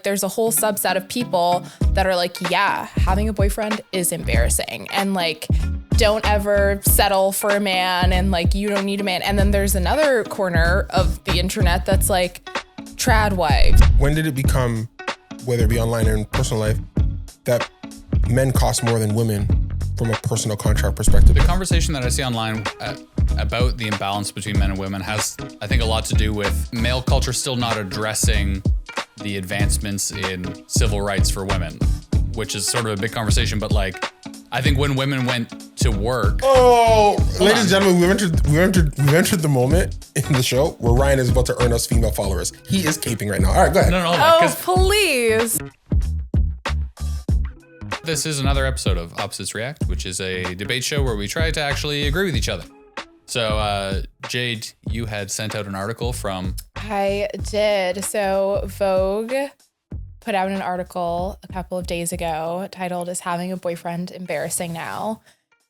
there's a whole subset of people that are like, yeah, having a boyfriend is embarrassing. And like, don't ever settle for a man and like, you don't need a man. And then there's another corner of the internet that's like, trad wives. When did it become, whether it be online or in personal life, that men cost more than women from a personal contract perspective? The conversation that I see online about the imbalance between men and women has, I think, a lot to do with male culture still not addressing the advancements in civil rights for women, which is sort of a big conversation. But like, I think when women went to work. Oh, ladies and gentlemen, we've entered the moment in the show where Ryan is about to earn us female followers. He is caping right now. All right, go ahead. No, oh, please. This is another episode of Opposites React, which is a debate show where we try to actually agree with each other. So, Jade, you had sent out an article from... I did. So, Vogue put out an article a couple of days ago titled, "Is Having a Boyfriend Embarrassing Now?"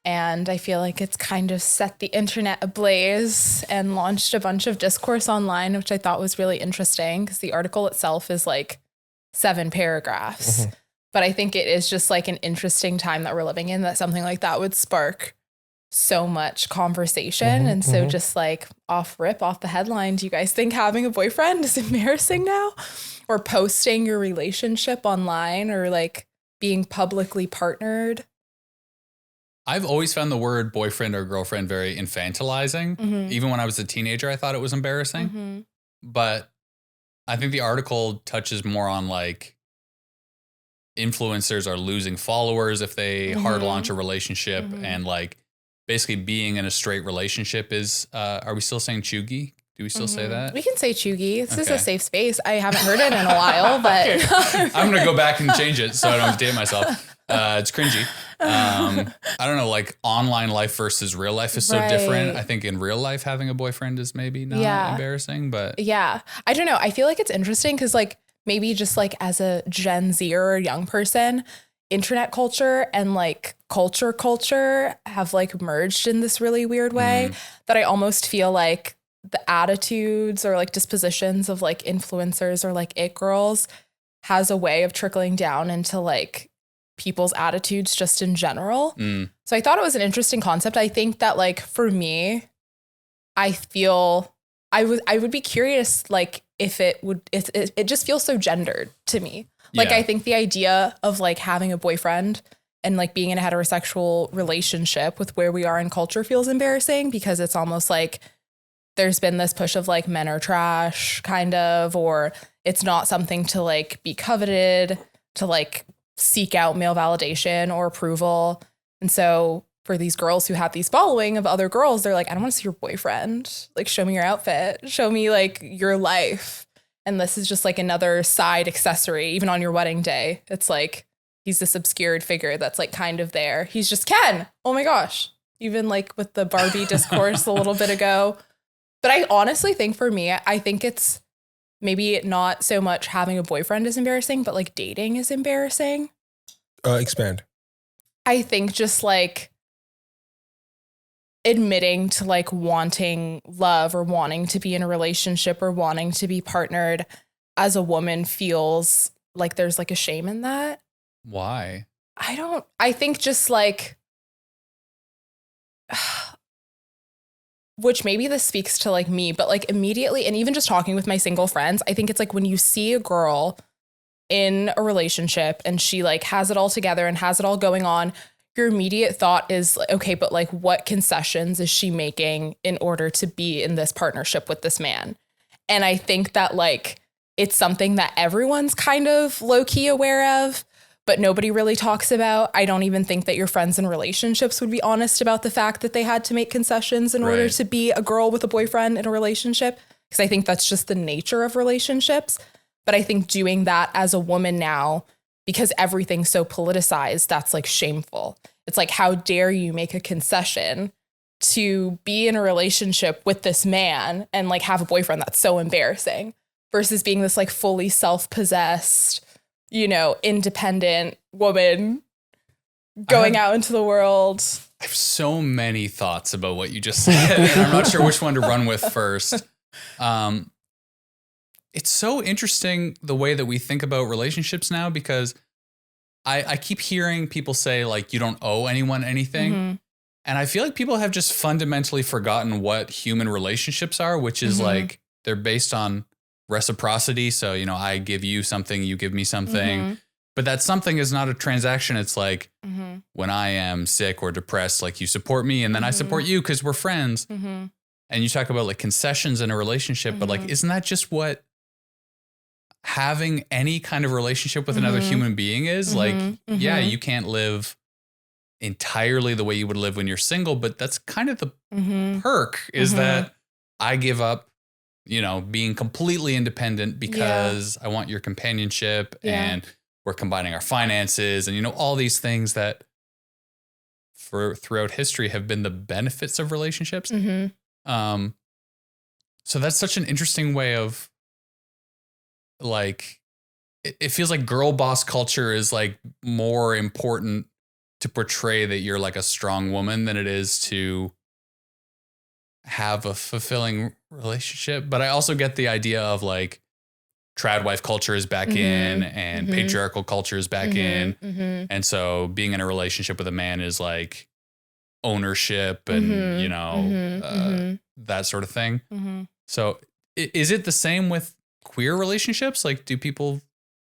And I feel like it's kind of set the internet ablaze and launched a bunch of discourse online, which I thought was really interesting because the article itself is like 7 paragraphs. Mm-hmm. But I think it is just like an interesting time that we're living in, that something like that would spark so much conversation. And so just like off the headline, do you guys think having a boyfriend is embarrassing now? Or posting your relationship online, or like being publicly partnered? I've always found the word boyfriend or girlfriend very infantilizing. Mm-hmm. Even when I was a teenager, I thought it was embarrassing. Mm-hmm. But I think the article touches more on like, influencers are losing followers if they hard launch a relationship, and like basically being in a straight relationship is, are we still saying chuggy? Do we still say that? We can say chuggy. This is a safe space. I haven't heard it in a while, but okay. I'm going to go back and change it so I don't date myself. It's cringy. I don't know, like online life versus real life is so different. I think in real life, having a boyfriend is maybe not embarrassing, but yeah, I don't know. I feel like it's interesting because like, maybe just like as a Gen Z or a young person, internet culture and like culture have like merged in this really weird way that I almost feel like the attitudes or like dispositions of like influencers or like it girls has a way of trickling down into like people's attitudes just in general. So I thought it was an interesting concept. I think that like for me, I feel I would be curious like if it just feels so gendered to me. Like, I think the idea of like having a boyfriend and like being in a heterosexual relationship with where we are in culture feels embarrassing because it's almost like there's been this push of like men are trash kind of, or it's not something to like be coveted, to like seek out male validation or approval. And so for these girls who have these following of other girls, they're like, I don't want to see your boyfriend. Like, show me your outfit. Show me like your life. And this is just like another side accessory, even on your wedding day. It's like, he's this obscured figure that's like kind of there. He's just Ken. Oh my gosh. Even like with the Barbie discourse a little bit ago. But I honestly think for me, I think it's maybe not so much having a boyfriend is embarrassing, but like dating is embarrassing. Expand. I think just like admitting to like wanting love or wanting to be in a relationship or wanting to be partnered as a woman feels like there's like a shame in that. Why? I think just like, which maybe this speaks to like me, but like immediately, and even just talking with my single friends, I think it's like when you see a girl in a relationship and she like has it all together and has it all going on, your immediate thought is, okay, but like what concessions is she making in order to be in this partnership with this man? And I think that like, it's something that everyone's kind of low key aware of, but nobody really talks about. I don't even think that your friends in relationships would be honest about the fact that they had to make concessions in order to be a girl with a boyfriend in a relationship. Because I think that's just the nature of relationships. But I think doing that as a woman now, because everything's so politicized, that's like shameful. It's like, how dare you make a concession to be in a relationship with this man and like have a boyfriend? That's so embarrassing, versus being this like fully self-possessed, you know, independent woman going out into the world. I have so many thoughts about what you just said, and I'm not sure which one to run with first. it's so interesting the way that we think about relationships now, because I keep hearing people say like, you don't owe anyone anything. Mm-hmm. And I feel like people have just fundamentally forgotten what human relationships are, which is like, they're based on reciprocity. So, you know, I give you something, you give me something, but that something is not a transaction. It's like when I am sick or depressed, like you support me and then I support you because we're friends. And you talk about like concessions in a relationship, but like, isn't that just what having any kind of relationship with another human being is? Like, yeah, you can't live entirely the way you would live when you're single, but that's kind of the perk is that I give up, you know, being completely independent because I want your companionship and we're combining our finances and, you know, all these things that throughout history have been the benefits of relationships. So that's such an interesting way of like, it feels like girl boss culture is like more important to portray that you're like a strong woman than it is to have a fulfilling relationship. But I also get the idea of like trad wife culture is back in and patriarchal culture is back in. And so being in a relationship with a man is like ownership and, you know, that sort of thing. So is it the same with queer relationships? Like, do people?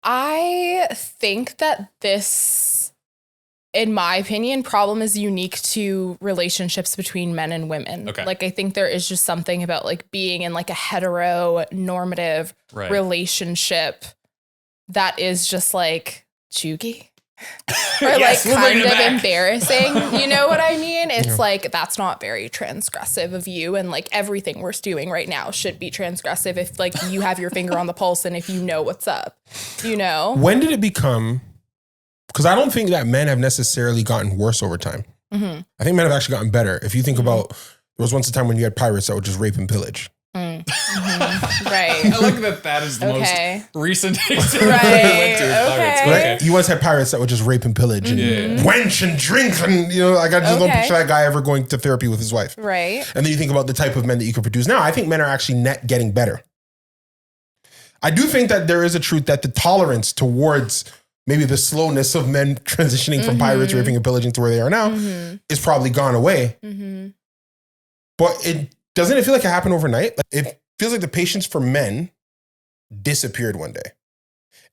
I think that this, in my opinion, problem is unique to relationships between men and women. Okay. Like, I think there is just something about like being in like a heteronormative relationship that is just like chuggy or Yes, like we're kind bringing of it back. embarrassing. You know what I mean? It's like, that's not very transgressive of you. And like everything we're doing right now should be transgressive if like you have your finger on the pulse and if you know what's up, you know? When did it become? Because I don't think that men have necessarily gotten worse over time. I think men have actually gotten better. If you think about, there was once a time when you had pirates that would just rape and pillage. Right. I like that is the most recent example Right. Right? You once had pirates that would just rape and pillage and wench and drink. And, you know, like I just don't picture that guy ever going to therapy with his wife. Right. And then you think about the type of men that you could produce now. I think men are actually net getting better. I do think that there is a truth that the tolerance towards maybe the slowness of men transitioning from pirates, raping and pillaging to where they are now is probably gone away. But doesn't it feel like it happened overnight? Like, it feels like the patience for men disappeared one day.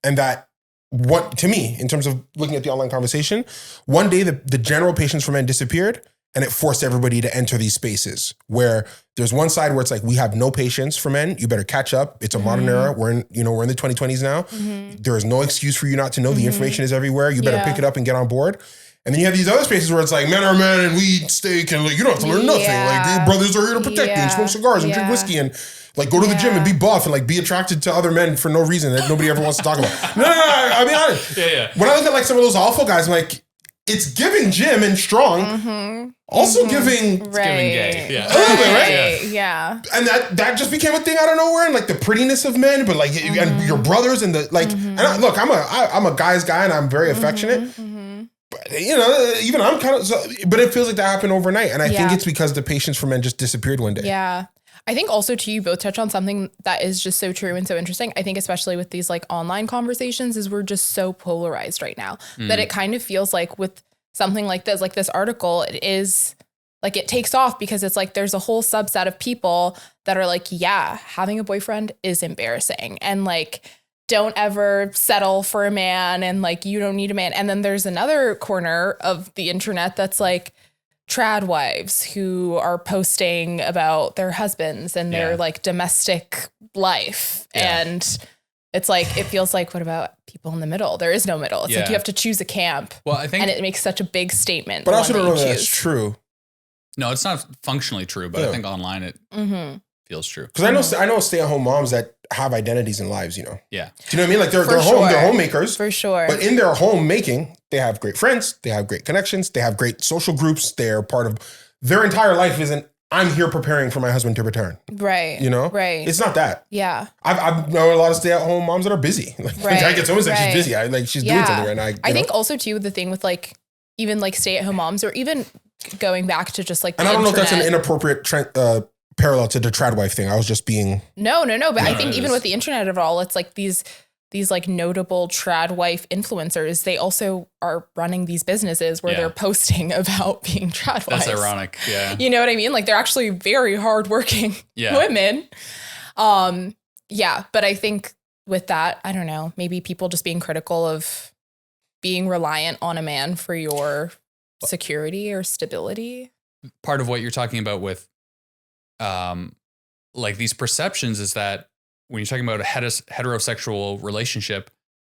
And that, what to me, in terms of looking at the online conversation, one day the general patience for men disappeared and it forced everybody to enter these spaces where there's one side where it's like, we have no patience for men. You better catch up. It's a modern era. We're in the 2020s now. There is no excuse for you not to know. The information is everywhere. You better pick it up and get on board. And then you have these other spaces where it's like, men are men and we eat steak and like, you don't have to learn nothing. Like, your brothers are here to protect you and smoke cigars and drink whiskey and like go to the gym and be buff and like be attracted to other men for no reason that nobody ever wants to talk about. No, I mean, honest. When I look at like some of those alpha guys, I'm like, it's giving gym and strong, also giving, Right. giving gay. a little bit, right? Yeah. And that just became a thing out of nowhere, and like the prettiness of men, but like and your brothers and the like. And look, I'm a guy's guy, and I'm very affectionate. But you know, even I'm kind of. But it feels like that happened overnight, and I think it's because the patience for men just disappeared one day. Yeah. I think also too, you both touch on something that is just so true and so interesting. I think especially with these like online conversations is we're just so polarized right now that it kind of feels like with something like this article, it is like it takes off because it's like there's a whole subset of people that are like, yeah, having a boyfriend is embarrassing and like don't ever settle for a man and like you don't need a man. And then there's another corner of the internet that's like trad wives who are posting about their husbands and their like domestic life. And it's like, it feels like, what about people in the middle? There is no middle. It's like you have to choose a camp. Well, I think, and it makes such a big statement. But I also don't know that that's true. No, it's not functionally true, but I think online it feels true. Because I know stay-at-home moms that have identities and lives, you know. Yeah. Do you know what I mean? Like they're homemakers. For sure. But in their homemaking, they have great friends, they have great connections, they have great social groups. They're part of their entire life isn't, I'm here preparing for my husband to return. Right. You know? Right. It's not that. Yeah. I've known a lot of stay-at-home moms that are busy. Like when I get someone says she's busy. She's doing something right now. I think also too, the thing with like, even like stay-at-home moms or even going back to just like, and I don't know if that's an inappropriate parallel to the trad wife thing. I was just being no. But I think even with the internet of it all, it's like these like notable trad wife influencers, they also are running these businesses where they're posting about being trad wives. That's ironic. Yeah. You know what I mean? Like they're actually very hardworking women. Yeah. But I think with that, I don't know, maybe people just being critical of being reliant on a man for your security or stability. Part of what you're talking about with like these perceptions is that when you're talking about a heterosexual relationship,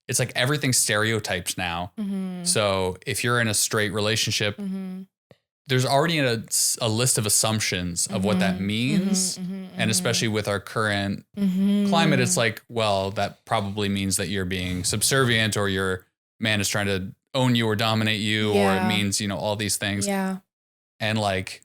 it's like everything's stereotyped now. Mm-hmm. So if you're in a straight relationship, there's already a list of assumptions of what that means. And especially with our current climate, it's like, well, that probably means that you're being subservient or your man is trying to own you or dominate you, or it means, all these things. Yeah. And like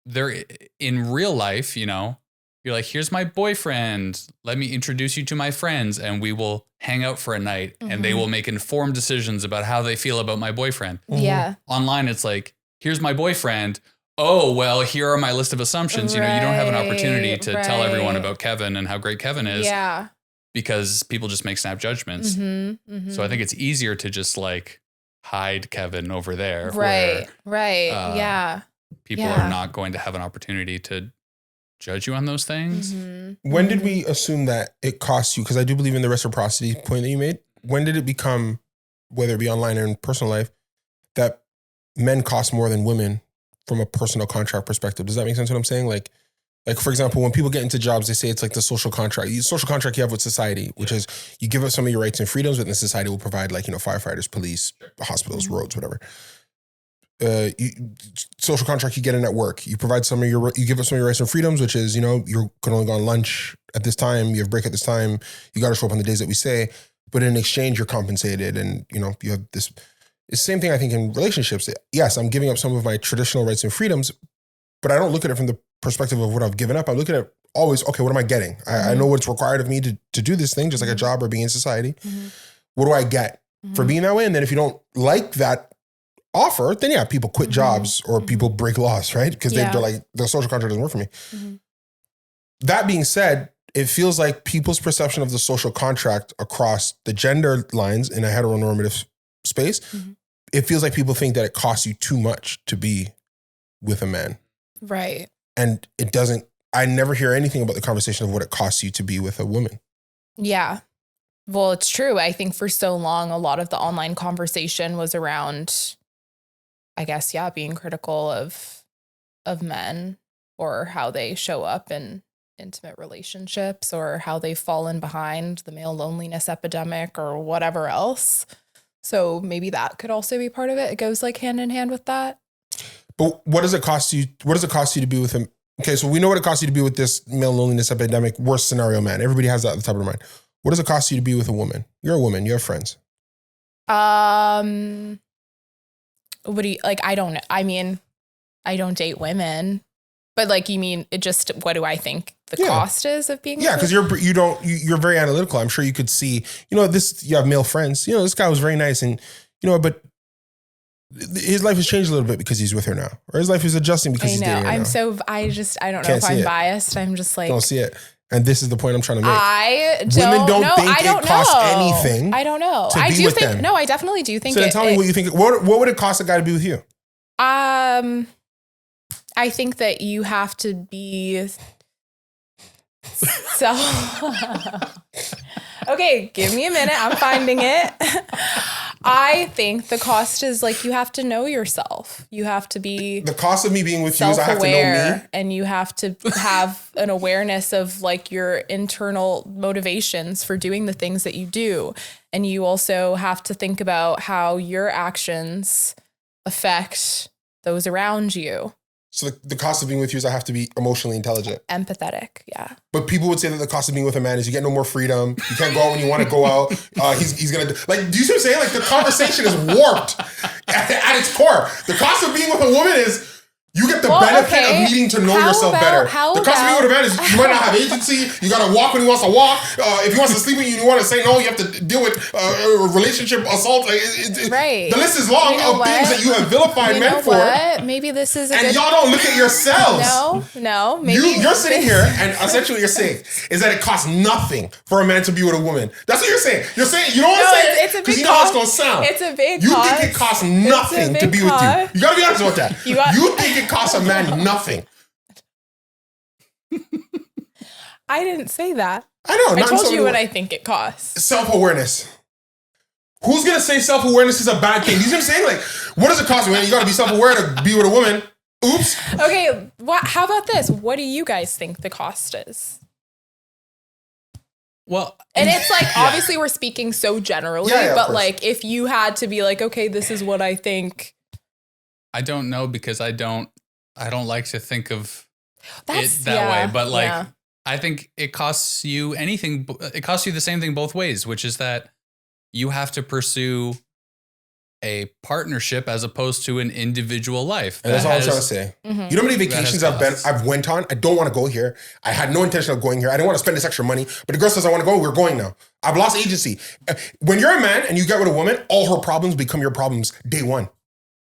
there in real life, you're like, here's my boyfriend. Let me introduce you to my friends and we will hang out for a night and they will make informed decisions about how they feel about my boyfriend. Yeah. Online, it's like, here's my boyfriend. Oh, well, here are my list of assumptions. You don't have an opportunity to tell everyone about Kevin and how great Kevin is. Yeah. Because people just make snap judgments. So I think it's easier to just like hide Kevin over there. Right. Yeah. People are not going to have an opportunity to judge you on those things. When did we assume that it costs you? Because I do believe in the reciprocity point that you made. When did it become, whether it be online or in personal life, that men cost more than women from a personal contract perspective? Does that make sense what I'm saying? Like for example, when people get into jobs, they say it's like the social contract. The social contract you have with society, which is you give up some of your rights and freedoms, but then society will provide like, firefighters, police, hospitals, roads, whatever. Social contract you get in at work. You provide you give up some of your rights and freedoms, which is, you can only go on lunch at this time, you have break at this time, you got to show up on the days that we say, but in exchange you're compensated, and you have this. It's the same thing I think in relationships. Yes, I'm giving up some of my traditional rights and freedoms, but I don't look at it from the perspective of what I've given up. I look at it always, okay, what am I getting? I know what's required of me to do this thing, just like a job or being in society. What do I get for being that way? And then if you don't like that offer, then people quit jobs or people break laws, right? Because they're like, the social contract doesn't work for me. That being said, it feels like people's perception of the social contract across the gender lines in a heteronormative space, it feels like people think that it costs you too much to be with a man. Right. And it doesn't, I never hear anything about the conversation of what it costs you to be with a woman. Yeah. Well, it's true. I think for so long, a lot of the online conversation was around, I guess, being critical of men or how they show up in intimate relationships or how they've fallen behind the male loneliness epidemic or whatever else. So maybe that could also be part of it. It goes like hand in hand with that. But what does it cost you? What does it cost you to be with him? Okay, so we know what it costs you to be with this male loneliness epidemic, worst scenario man. Everybody has that at the top of their mind. What does it cost you to be with a woman? You're a woman. You have friends. What do you like? I don't know. I mean, I don't date women, but like, you mean it just, what do I think the cost is of being? Yeah. Cause you're very analytical. I'm sure you could see, you have male friends, this guy was very nice and, but his life has changed a little bit because he's with her now, or his life is adjusting because he's dating her now. I don't know if I'm biased. I'm just like, don't see it. And this is the point I'm trying to make. Women don't think it costs anything. I don't know. I do think them. No, I definitely do think. So then tell me what you think. What would it cost a guy to be with you? I think that you have to be Okay, give me a minute. I'm finding it. I think the cost is like, you have to know yourself. You have to be the cost of me being with you is I have to know me, and you have to have an awareness of like your internal motivations for doing the things that you do. And you also have to think about how your actions affect those around you. So the cost of being with you is I have to be emotionally intelligent. Empathetic, yeah. But people would say that the cost of being with a man is you get no more freedom. You can't go out when you want to go out. He's going to... Like, do you see what I'm saying? Like, the conversation is warped at its core. The cost of being with a woman is You get the benefit of needing to know yourself better. The cost of being with a man is you might not have agency. You got to walk when he wants to walk. If he wants to sleep with you, you want to say no. You have to deal with relationship assault. Right. The list is long of things that you have vilified men for. Maybe this is and y'all don't look at yourselves. No. Maybe you're sitting here and essentially what you're saying is that it costs nothing for a man to be with a woman. That's what you're saying. You're saying you don't want to say it because you know how it's going to sound. It's a big You cost. think it costs nothing to be with you. You got to be honest about that. You think it costs a man nothing. I didn't say that. I know. I told you what I think it costs. Self-awareness. Who's going to say self-awareness is a bad thing? You know what I'm saying? Like, what does it cost you, man? You got to be self-aware to be with a woman. Oops. Okay, how about this? What do you guys think the cost is? Well, and it's like, obviously we're speaking so generally, but like, if you had to be like, okay, this is what I think. I don't know because I don't like to think of it that way. But like, I think it costs you anything. It costs you the same thing both ways, which is that you have to pursue a partnership as opposed to an individual life. And that's all I'm trying to say. Mm-hmm. You know how many vacations I've went on? I don't want to go here. I had no intention of going here. I didn't want to spend this extra money, but the girl says I want to go. We're going now. I've lost agency. When you're a man and you get with a woman, all her problems become your problems day one.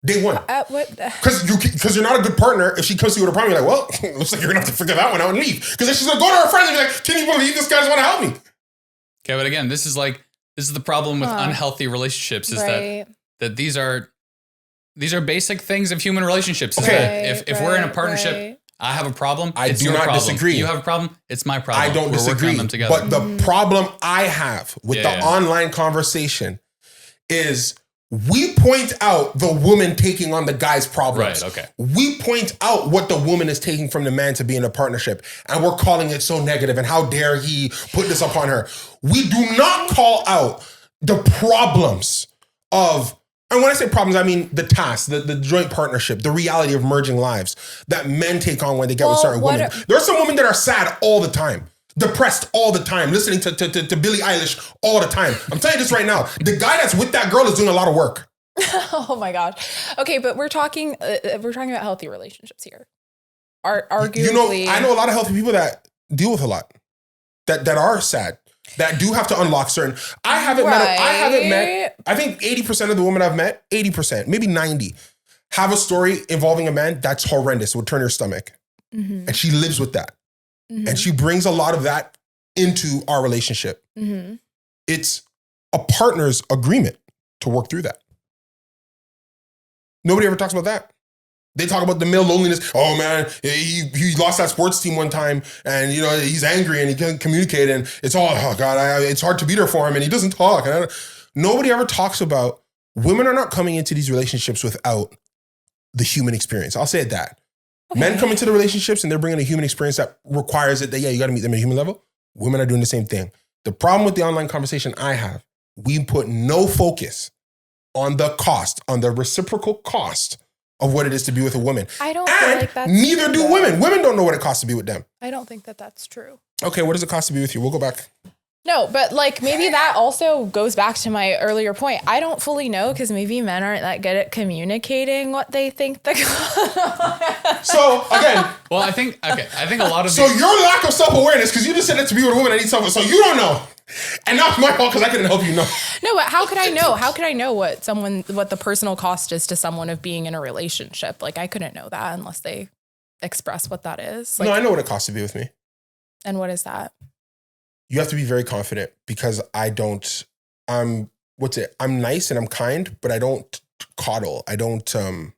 Day one. Because you're not a good partner. If she comes to you with a problem, you're like, well, looks like you're going to have to figure that one out and leave. Because then she's going to go to her friends and be like, can you believe this guy's want to help me? Okay, but again, this is the problem with unhealthy relationships is that these are basic things of human relationships. Okay. If we're in a partnership, I have a problem. I do not disagree. You have a problem. It's my problem. I don't disagree. On them together. But the problem I have with the online conversation is we point out the woman taking on the guy's problems. Right, okay. We point out what the woman is taking from the man to be in a partnership, and we're calling it so negative, and how dare he put this upon her. We do not call out the problems of, and when I say problems, I mean the task, the joint partnership, the reality of merging lives that men take on when they get with certain women. There are some women that are sad all the time. Depressed all the time, listening to Billie Eilish all the time. I'm telling you this right now. The guy that's with that girl is doing a lot of work. Oh my God. Okay, but we're talking about healthy relationships here. Arguably, I know a lot of healthy people that deal with a lot, that are sad, that do have to unlock certain. I haven't met. I think 80% of the women I've met, 80%, maybe 90, have a story involving a man that's horrendous. It would turn your stomach, and she lives with that. Mm-hmm. And she brings a lot of that into our relationship. Mm-hmm. It's a partner's agreement to work through that. Nobody ever talks about that. They talk about the male loneliness. Oh man, he lost that sports team one time, and he's angry and he can't communicate, and it's all, oh God, it's hard to be there for him, and he doesn't talk. And nobody ever talks about women are not coming into these relationships without the human experience. I'll say it that. Okay. Men come into the relationships and they're bringing a human experience that requires it that, you got to meet them at a human level. Women are doing the same thing. The problem with the online conversation I have, we put no focus on the cost, on the reciprocal cost of what it is to be with a woman. I don't feel like that's neither true, do women. Women don't know what it costs to be with them. I don't think that that's true. Okay, what does it cost to be with you? We'll go back. No, but like maybe that also goes back to my earlier point. I don't fully know because maybe men aren't that good at communicating what they think the. So again, well, I think a lot of. So your lack of self-awareness, because you just said that to be with a woman, I need self. So you don't know, and that's my fault because I couldn't help you know. No, but how could I know? How could I know what the personal cost is to someone of being in a relationship? Like I couldn't know that unless they express what that is. Like, no, I know what it costs to be with me. And what is that? You have to be very confident because I'm nice and I'm kind, but I don't coddle. I don't, you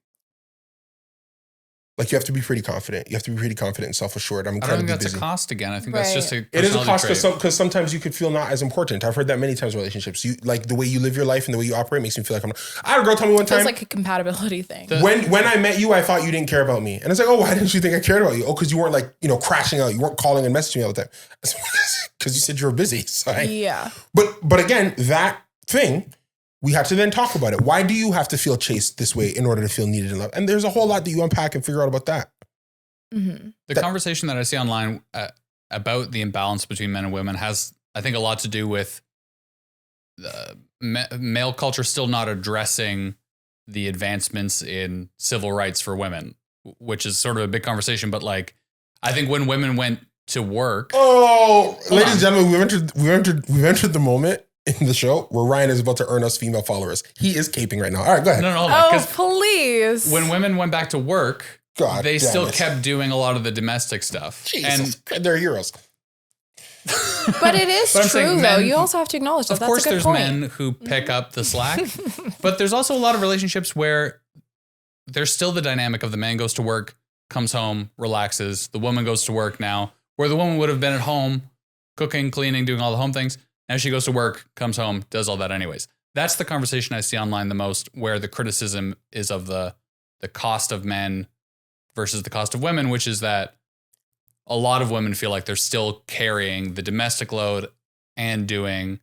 have to be pretty confident. You have to be pretty confident and self-assured. I don't think that's a cost again. I think that's just a It is a cost because sometimes you could feel not as important. I've heard that many times in relationships. You like the way you live your life and the way you operate makes me feel like I had a girl tell me one time. It's like a compatibility thing. When I met you, I thought you didn't care about me. And it's like, oh, why didn't you think I cared about you? Oh, because you weren't crashing out. You weren't calling and messaging me all the time. Because you said you were busy. So But again, that thing, we have to then talk about it. Why do you have to feel chased this way in order to feel needed and loved? And there's a whole lot that you unpack and figure out about that. Mm-hmm. The conversation that I see online about the imbalance between men and women has, I think, a lot to do with male culture still not addressing the advancements in civil rights for women. which is sort of a big conversation. But like, I think when women went to work. Oh, ladies and gentlemen, we've entered the moment in the show where Ryan is about to earn us female followers. He is caping right now. All right, go ahead. No, hold on. Oh, please. When women went back to work, they still kept doing a lot of the domestic stuff. Jesus, and they're heroes. But it is true, though. You also have to acknowledge that. Of course, there's men who pick up the slack, but there's also a lot of relationships where there's still the dynamic of the man goes to work, comes home, relaxes. The woman goes to work now, where the woman would have been at home, cooking, cleaning, doing all the home things. Now she goes to work, comes home, does all that anyways. That's the conversation I see online the most, where the criticism is of the cost of men versus the cost of women, which is that a lot of women feel like they're still carrying the domestic load and doing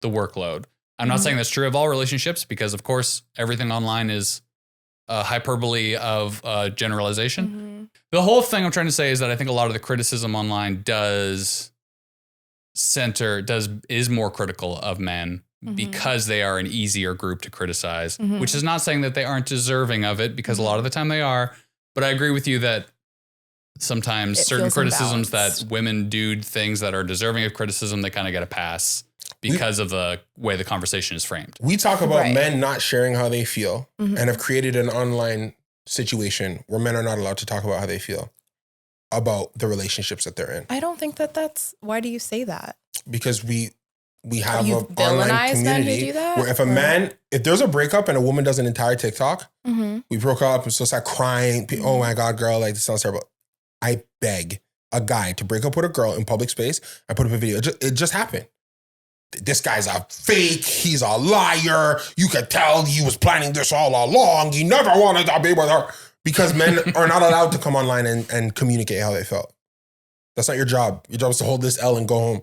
the workload. I'm not saying that's true of all relationships, because of course everything online is a hyperbole of generalization. The whole thing I'm trying to say is that I think a lot of the criticism online is more critical of men because they are an easier group to criticize, which is not saying that they aren't deserving of it, because a lot of the time they are. But I agree with you that sometimes certain criticisms that women do things that are deserving of criticism, they kind of get a pass because of the way the conversation is framed. We talk about men not sharing how they feel and have created an online situation where men are not allowed to talk about how they feel about the relationships that they're in. I don't think that's, why do you say that? Because we have an online villainized men who community do that? where if there's a breakup and a woman does an entire TikTok, we broke up and so start crying. Oh my God, girl, like this sounds terrible. I beg a guy to break up with a girl in public space and put up a video. It just happened. This guy's a fake. He's a liar. You could tell he was planning this all along. He never wanted to be with her. Because men are not allowed to come online and communicate how they felt. That's not your job. Your job is to hold this L and go home.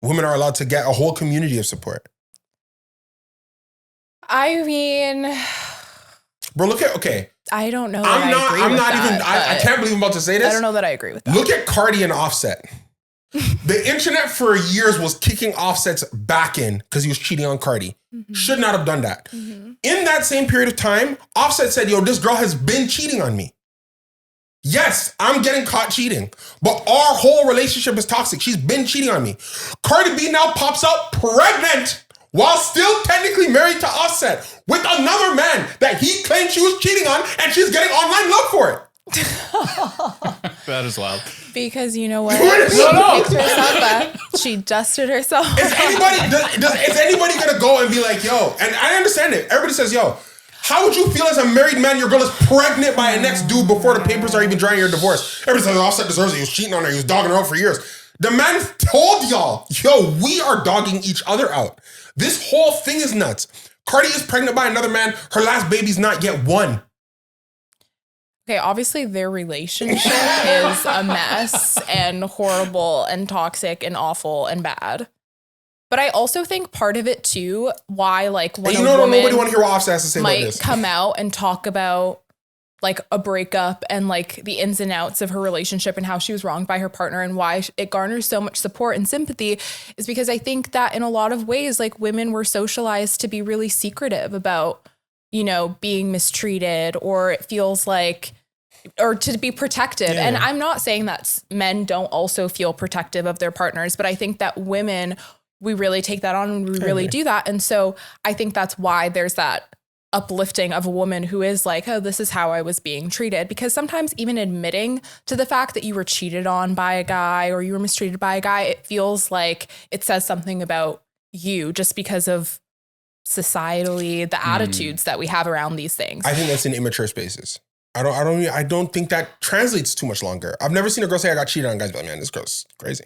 Women are allowed to get a whole community of support. I mean, bro, okay. I don't know. I can't believe I'm about to say this. I don't know that I agree with that. Look at Cardi and Offset. The internet for years was kicking Offset's back in because he was cheating on Cardi. Should not have done that. In that same period of time, Offset said, yo, this girl has been cheating on me. Yes, I'm getting caught cheating, but our whole relationship is toxic. She's been cheating on me. Cardi B now pops out pregnant while still technically married to Offset with another man that he claimed she was cheating on, and she's getting online love for it. That is wild. Because you know what? She picked herself up. She dusted herself. Is anybody gonna go and be like, yo, and I understand it. Everybody says, yo, how would you feel as a married man? Your girl is pregnant by a next dude before the papers are even dry in your divorce. Everybody says, Offset deserves it. He was cheating on her. He was dogging her out for years. The man told y'all, yo, we are dogging each other out. This whole thing is nuts. Cardi is pregnant by another man. Her last baby's not yet one. Okay, obviously their relationship is a mess and horrible and toxic and awful and bad. But I also think part of it too, why like when nobody want to hear what Offset has to say about this. Might come out and talk about like a breakup and like the ins and outs of her relationship and how she was wronged by her partner and why it garners so much support and sympathy is because I think that in a lot of ways, like women were socialized to be really secretive about, you know, being mistreated, or it feels like, or to be protective. Yeah. And I'm not saying that men don't also feel protective of their partners, but I think that women, we really take that on and we really do that. And so I think that's why there's that uplifting of a woman who is like, oh, this is how I was being treated. Because sometimes even admitting to the fact that you were cheated on by a guy or you were mistreated by a guy, it feels like it says something about you just because of societally the attitudes that we have around these things. I think that's in immature spaces. I don't think that translates too much longer. I've never seen a girl say I got cheated on. Guys, but man, this girl's crazy.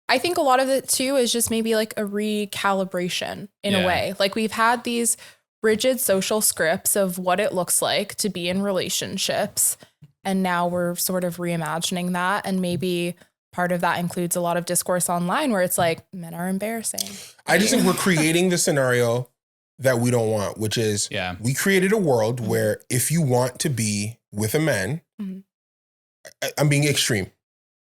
I think a lot of it too is just maybe like a recalibration in a way. Like we've had these rigid social scripts of what it looks like to be in relationships. And now we're sort of reimagining that. And maybe part of that includes a lot of discourse online where it's like men are embarrassing. I just think we're creating the scenario that we don't want, which is we created a world where if you want to be with a man, I'm being extreme.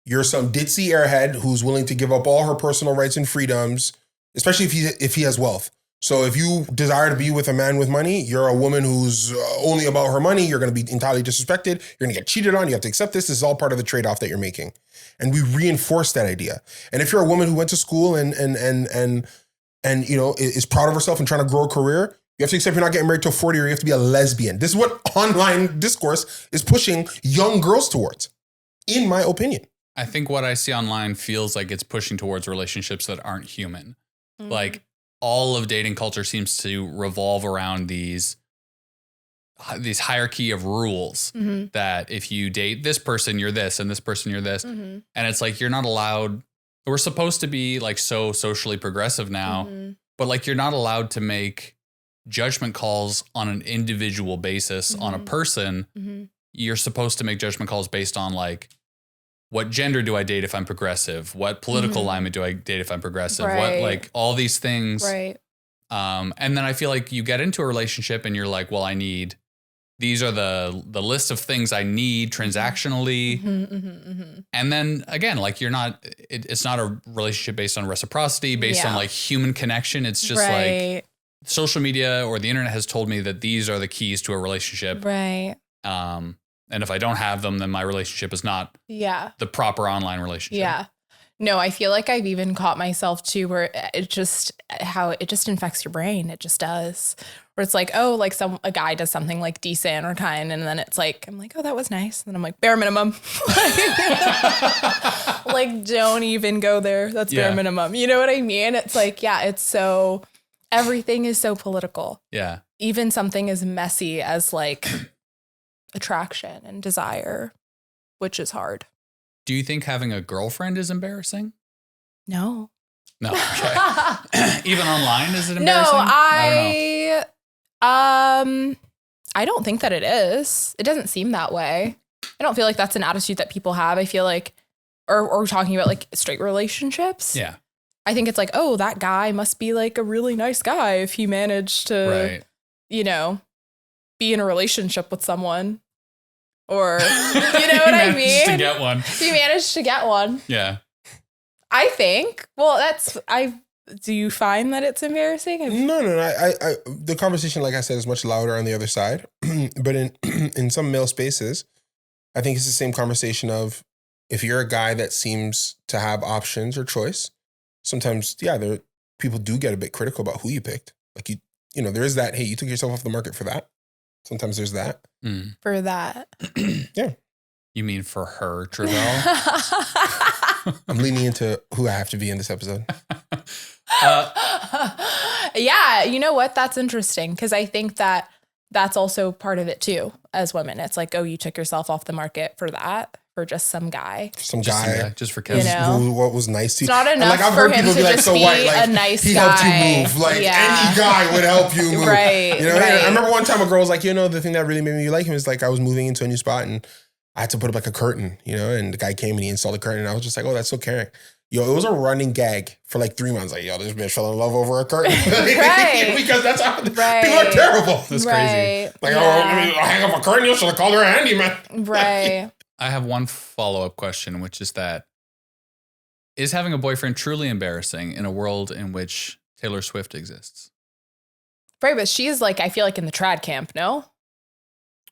You're some ditzy airhead who's willing to give up all her personal rights and freedoms, especially if he has wealth, So if you desire to be with a man with money, you're a woman who's only about her money. You're going to be entirely disrespected. You're going to get cheated on. You have to accept this. This is all part of the trade-off that you're making. And we reinforce that idea. And if you're a woman who went to school and you know, is proud of herself and trying to grow a career, you have to accept you're not getting married till 40 or you have to be a lesbian. This is what online discourse is pushing young girls towards, in my opinion. I think what I see online feels like it's pushing towards relationships that aren't human. Like all of dating culture seems to revolve around these hierarchy of rules that if you date this person, you're this, and this person, you're this. And it's like, you're not allowed. We're supposed to be like so socially progressive now, but like, you're not allowed to make judgment calls on an individual basis on a person. You're supposed to make judgment calls based on like, what gender do I date if I'm progressive? What political alignment do I date if I'm progressive? What, like all these things. And then I feel like you get into a relationship and you're like, well, these are the list of things I need transactionally. And then again, like it's not a relationship based on reciprocity, based on like human connection. It's just like social media or the internet has told me that these are the keys to a relationship. And if I don't have them, then my relationship is not the proper online relationship. No, I feel like I've even caught myself too, where it just infects your brain. It just does. Where it's like, oh, like a guy does something like decent or kind. And then it's like, I'm like, oh, that was nice. And then I'm like, bare minimum. Like, don't even go there. That's bare minimum. You know what I mean? It's like, everything is so political. Even something as messy as like attraction and desire, which is hard. Do you think having a girlfriend is embarrassing? No. Okay. Even online, is it embarrassing? No, I don't think that it is. It doesn't seem that way. I don't feel like that's an attitude that people have. I feel like, or we're talking about like straight relationships. I think it's like, oh, that guy must be like a really nice guy if he managed to, you know, be in a relationship with someone. Or, you know what I mean? To get one. You managed to get one. I think. Well, do you find that it's embarrassing? No. I the conversation, like I said, is much louder on the other side. But in some male spaces, I think it's the same conversation of if you're a guy that seems to have options or choice, sometimes, people do get a bit critical about who you picked. Like you know, there is that, hey, you took yourself off the market for that. Sometimes there's that. For that. You mean for her, Travell? I'm leaning into who I have to be in this episode. You know what? That's interesting because I think that that's also part of it too. As women, it's like, oh, you took yourself off the market for that, for just some guy. Just for kids. You know? What was nice to you. It's not enough for him to just be a nice guy. He helped you move. Like any guy would help you move. You know, I remember one time a girl was like, you know, the thing that really made me like him is like I was moving into a new spot and I had to put up like a curtain, you know, and the guy came and he installed the curtain and I was just like, oh, that's so caring. Yo, it was a running gag for like 3 months. Like, yo, this bitch fell in love over a curtain. Because that's how people are terrible. That's crazy. Like, I'll hang up a curtain. You should have called her a handyman. I have one follow-up question, which is that, is having a boyfriend truly embarrassing in a world in which Taylor Swift exists? Right, but she's like, I feel like in the trad camp, no?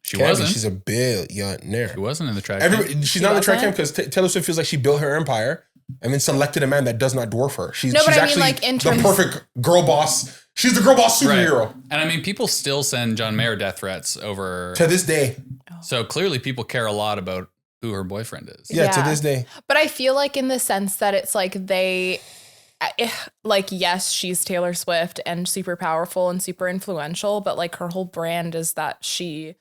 She wasn't. She's a billionaire. She wasn't in the trad camp. She's not in the trad camp because Taylor Swift feels like she built her empire and then selected a man that does not dwarf her. She's actually like the perfect girl boss. She's the girl boss superhero. Right. And I mean, people still send John Mayer death threats over... To this day. So clearly people care a lot about who her boyfriend is. Yeah, to this day. But I feel like in the sense that it's like like, yes, she's Taylor Swift and super powerful and super influential, but like her whole brand is that she's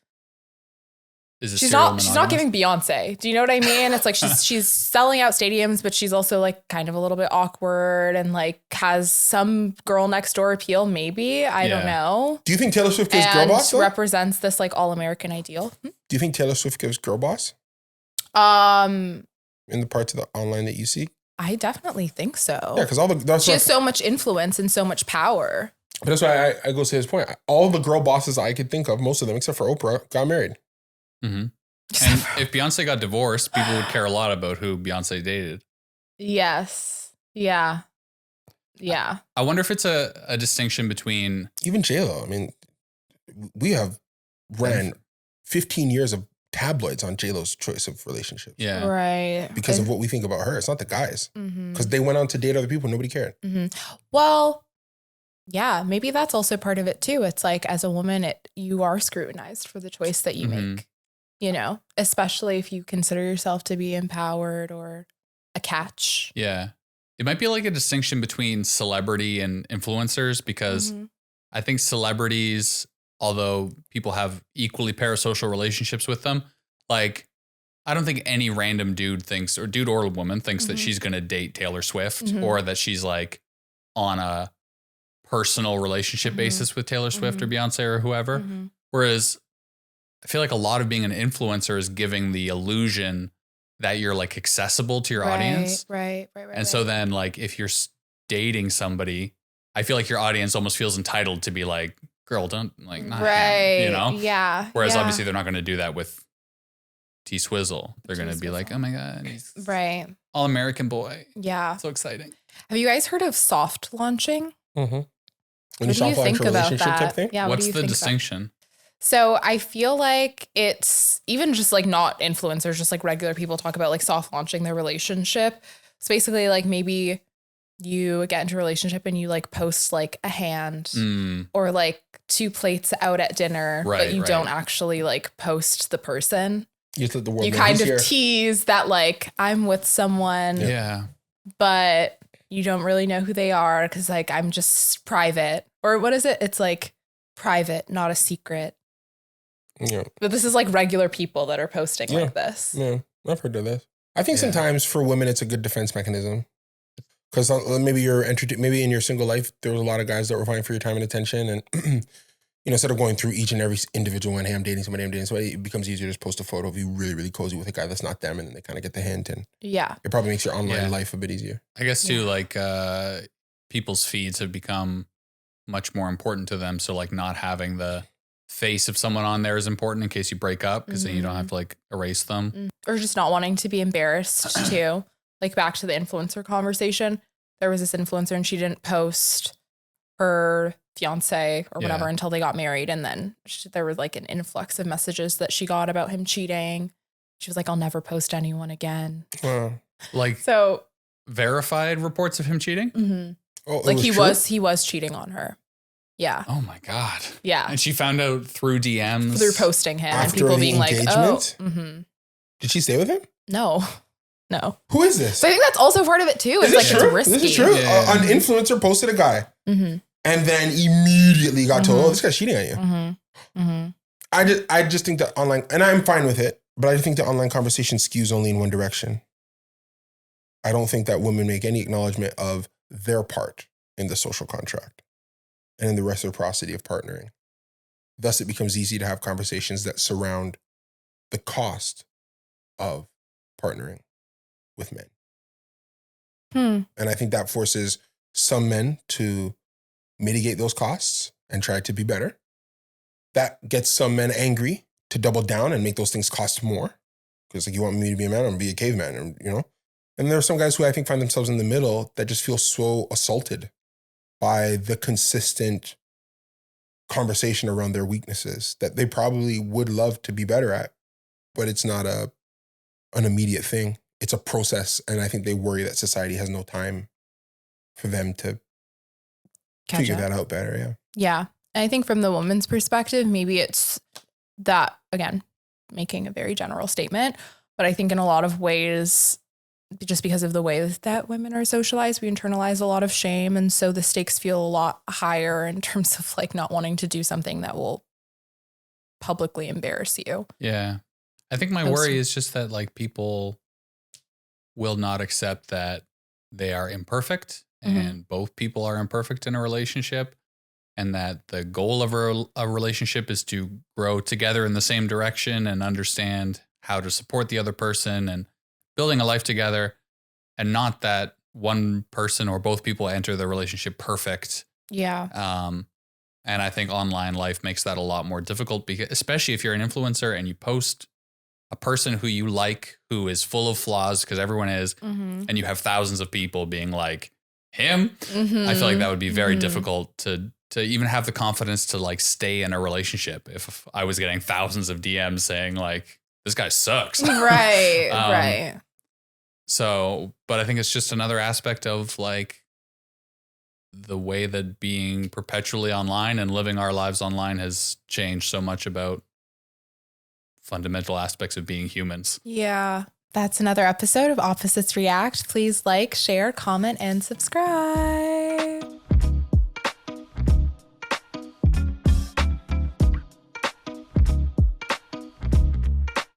not giving Beyonce. Do you know what I mean? It's like she's selling out stadiums, but she's also like kind of a little bit awkward and like has some girl next door appeal. Maybe I don't know. Do you think Taylor Swift gives girl boss? Represents this like all American ideal. Do you think Taylor Swift gives girl boss? In the parts of the online that you see, I definitely think so. Yeah, because she has so much influence and so much power. But that's why I go to his point. All the girl bosses I could think of, most of them except for Oprah, got married. Mm-hmm. And if Beyonce got divorced, people would care a lot about who Beyonce dated. Yes. Yeah. Yeah. I wonder if it's a distinction between Even J-Lo. I mean, we have ran 15 years of tabloids on J-Lo's choice of relationships. yeah. Right. Because of what we think about her. It's not the guys. Mhm. Because they went on to date other people. Nobody cared. Well, yeah, maybe that's also part of it too. It's like as a woman, you are scrutinized for the choice that you make, you know, especially if you consider yourself to be empowered or a catch. Yeah. It might be like a distinction between celebrity and influencers because I think celebrities, although people have equally parasocial relationships with them, like I don't think any random dude thinks, or dude or woman thinks that she's going to date Taylor Swift or that she's like on a personal relationship basis with Taylor Swift or Beyonce or whoever. Whereas I feel like a lot of being an influencer is giving the illusion that you're like accessible to your audience. Right. And so then like if you're dating somebody, I feel like your audience almost feels entitled to be like, girl, don't like, not him, you know? Yeah. Whereas obviously they're not going to do that with T Swizzle. They're going to be like, oh my God, he's all American boy. Yeah. So exciting. Have you guys heard of soft launching? When you soft launch a relationship type thing? Yeah. What's the distinction? So I feel like it's even just like not influencers, just like regular people talk about like soft launching their relationship. It's basically like maybe you get into a relationship and you like post like a hand or like 2 plates out at dinner, but you don't actually like post the person. You kind of tease that like I'm with someone, but you don't really know who they are because like I'm just private. Or what is it? It's like private, not a secret. Yeah. But this is like regular people that are posting like this. Yeah, I've heard of this. I think sometimes for women, it's a good defense mechanism. Because maybe maybe in your single life, there was a lot of guys that were vying for your time and attention. And, you know, instead of going through each and every individual one, hey, I'm dating somebody, it becomes easier to just post a photo of you really, really cozy with a guy that's not them. And then they kind of get the hint. And it probably makes your online life a bit easier. I guess too, like people's feeds have become much more important to them. So like not having the face of someone on there is important in case you break up because then you don't have to like erase them. Or just not wanting to be embarrassed too. Like back to the influencer conversation, there was this influencer and she didn't post her fiance or whatever until they got married. And then there was like an influx of messages that she got about him cheating. She was like, I'll never post anyone again. Like so verified reports of him cheating? Oh, like he was cheating on her. Yeah. Oh my God. Yeah. And she found out through DMs. Through posting him after and people being engagement? Like, oh. Did she stay with him? No. Who is this? So I think that's also part of it too. It's like true? It's risky. This is true. An influencer posted a guy and then immediately got told, oh, this guy's cheating on you. I just think that online, and I'm fine with it, but I think the online conversation skews only in one direction. I don't think that women make any acknowledgement of their part in the social contract and in the reciprocity of partnering. Thus, it becomes easy to have conversations that surround the cost of partnering with men. And I think that forces some men to mitigate those costs and try to be better. That gets some men angry to double down and make those things cost more. Because like, you want me to be a man, I'm going to be a caveman, and, you know? And there are some guys who I think find themselves in the middle that just feel so assaulted by the consistent conversation around their weaknesses that they probably would love to be better at, but it's not an immediate thing. It's a process. And I think they worry that society has no time for them to figure that out better. Yeah. Yeah. And I think from the woman's perspective, maybe it's that, again, making a very general statement, but I think in a lot of ways, just because of the way that women are socialized, we internalize a lot of shame. And so the stakes feel a lot higher in terms of like not wanting to do something that will publicly embarrass you. Yeah. I think my worry is just that like people will not accept that they are imperfect and both people are imperfect in a relationship, and that the goal of a relationship is to grow together in the same direction and understand how to support the other person and building a life together, and not that one person or both people enter the relationship perfect. Yeah. And I think online life makes that a lot more difficult, because especially if you're an influencer and you post a person who you like, who is full of flaws, because everyone is, and you have thousands of people being like, him. I feel like that would be very difficult to even have the confidence to like stay in a relationship if I was getting thousands of DMs saying like, this guy sucks. Right. Right. So, but I think it's just another aspect of like the way that being perpetually online and living our lives online has changed so much about fundamental aspects of being humans. Yeah. That's another episode of Opposites React. Please like, share, comment, and subscribe.